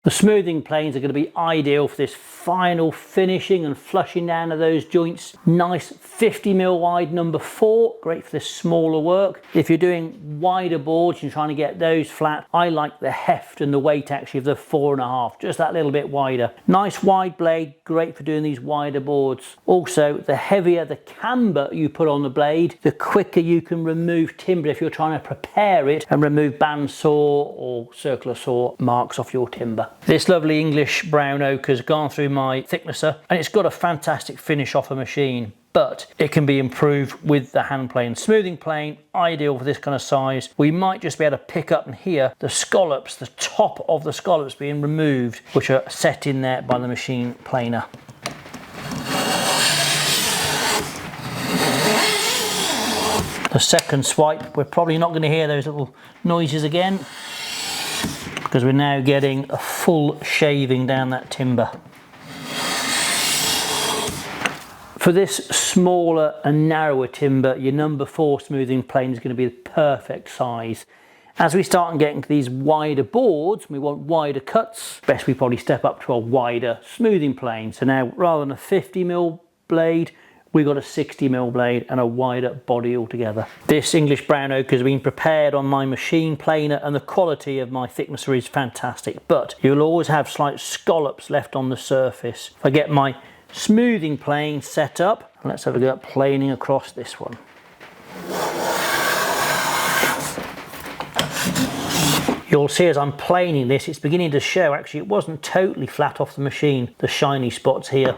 The smoothing planes are going to be ideal for this final finishing and flushing down of those joints. Nice 50mm wide number 4, great for this smaller work. If you're doing wider boards and trying to get those flat, I like the heft and the weight actually of the 4.5, just that little bit wider. Nice wide blade, great for doing these wider boards. Also, the heavier the camber you put on the blade, the quicker you can remove timber if you're trying to prepare it and remove bandsaw or circular saw marks off your timber. This lovely English brown oak has gone through my thicknesser and it's got a fantastic finish off the machine, but it can be improved with the hand plane. Smoothing plane, ideal for this kind of size. We might just be able to pick up and hear the scallops, the top of the scallops being removed, which are set in there by the machine planer. The second swipe, we're probably not going to hear those little noises again, because we're now getting a full shaving down that timber. For this smaller and narrower timber, your number 4 smoothing plane is going to be the perfect size. As we start and get into these wider boards, we want wider cuts, best we probably step up to a wider smoothing plane. So now, rather than a 50mm blade, we've got a 60mm blade and a wider body altogether. This English brown oak has been prepared on my machine planer and the quality of my thicknesser is fantastic, but you'll always have slight scallops left on the surface. If I get my smoothing plane set up, let's have a go at planing across this one. You'll see as I'm planing this, it's beginning to show actually it wasn't totally flat off the machine, the shiny spots here.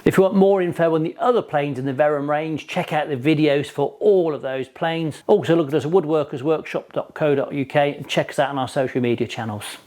If you want more info on the other planes in the Verum range, check out the videos for all of those planes. Also look at us at woodworkersworkshop.co.uk and check us out on our social media channels.